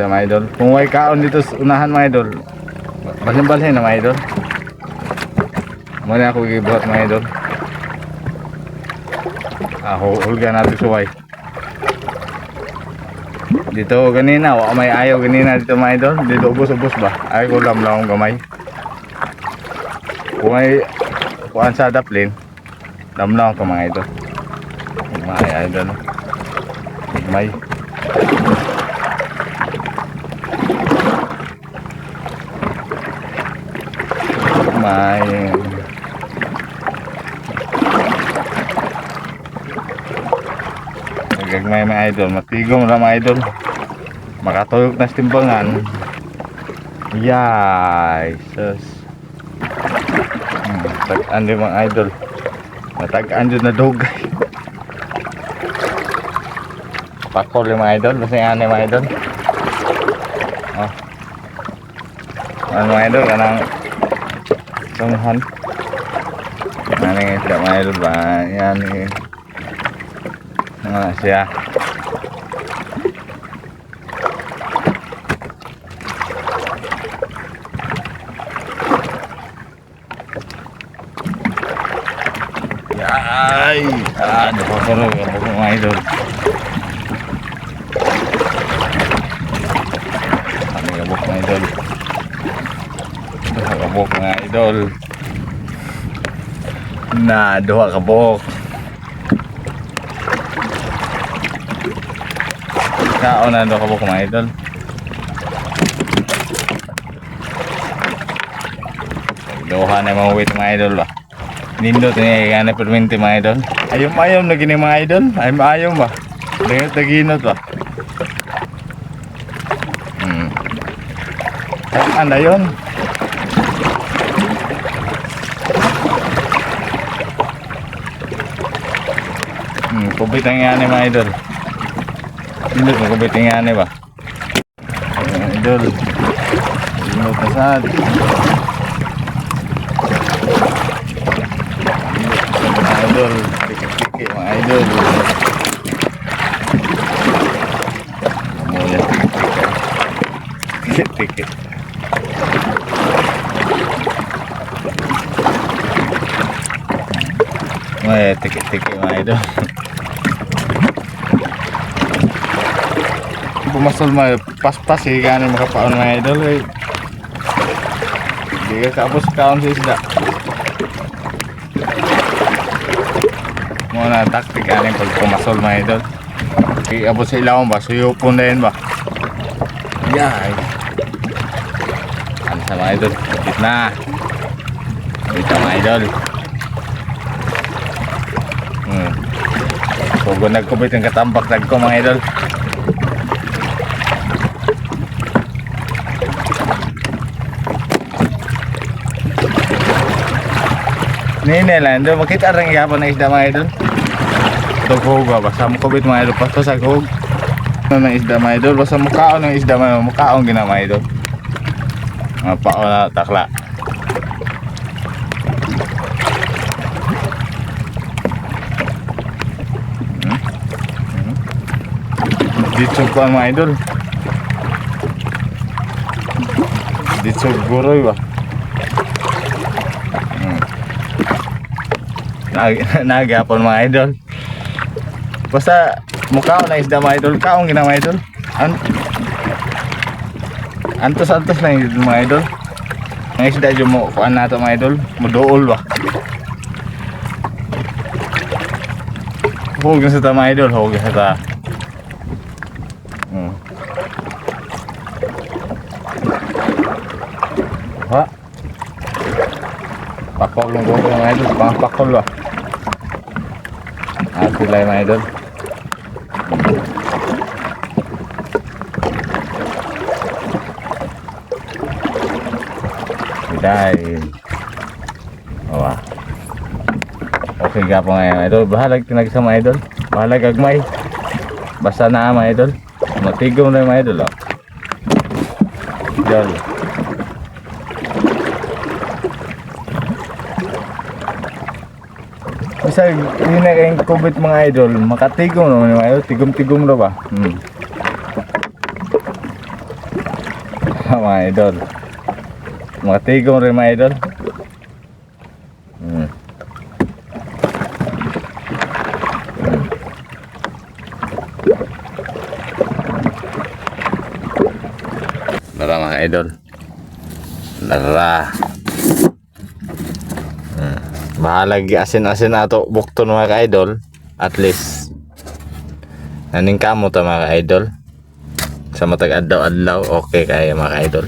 Mga idol, kung may kaon dito sa unahan mga idol, balhin-balhin na mga idol. Muna ako gibuhat mga idol. Hulga natin suway. Dito ganina, may ayaw ganina dito mga idol. Dito ubos-ubos ba? Ay ko lang akong gamay. Kung may kuhaan sa daplin, lamlang ko mga idol. Mga idol. May gagmay mga idol, matigong na mga idol, makatuyok na timbangan. Yay sus. Tag-an din mga idol, natag-an din na dugay. Pakol yung mga idol, basta yan mga idol. Ano mga idol, kanang tunghan. Ano yung isda mga idol ba? Yan yung siya. Ay! Napaparo yung mga idol. Ano yung mga idol? Kabuk mga idol. Na duha kabuk. Kaon na duha kabuk mga idol. Duha na mga wait mga idol ba. Nindot niya gana perminti mga idol. Ayom-ayom na gini mga idol. Ayom-ayom ba. Dengat na ginot ba. Ano yun? Kubit ang yan mga idol. Hindi mo kubit ang yan ba? Mga idol. Hindi kasad. Mga idol. Tiki-tiki mga idol. Mula. Tiki-tiki. May tiki-tiki mga idol. Pumasol mga pas-pas eh, gano'n makapaon mga idol eh. Hindi ka kapos kaon sa isda. Muna taktik gano'n pag pumasol mga idol. Iabot sa ilawang ba, suyupon na yun ba. Yay. Ano sa mga idol, kapit na. Dito mga idol. So kung nagkubit yung katambak nagko mga idol. Nini lang, doon makita rin igapon na isda mga idol. Tughog ba, basta mo kubit mga idol, basta sa hug. Ano ng isda mga idol, basta mukhaon ng isda mga idol, mukhaon gina mga idol. Mga pao na takla. Ditsog ko mga idol. Ditsog guroy ba. Nagapon mga idol. Basta mukha na isda mga idol. Kaong gina mga idol. Antos-antos lang yung mga idol. Ang isda dyan mo kuhaan nato mga idol. Mudool ba. Huwag na sa ta mga idol. Huwag na sa ta. Ha? Pakol ng gulong mga idol. Pang pakol ba. Sila mga idol. Dahil okay ka po ngayon idol. Bahalag tinag sa mga idol. Bahalag agmay. Basta na mga idol. Matigong na mga idol. Idol. Bisa yun na kayong kubit mga idol. Makatigong naman mga idol. Tigom-tigom na ba? mga idol. Mga tigong rin mga idol. Tara mga idol. Tara. Bahalag asin-asin nato bukton mga idol. At least naning kamo ta mga idol. Sa matag adlaw-adlaw okay kaya mga idol.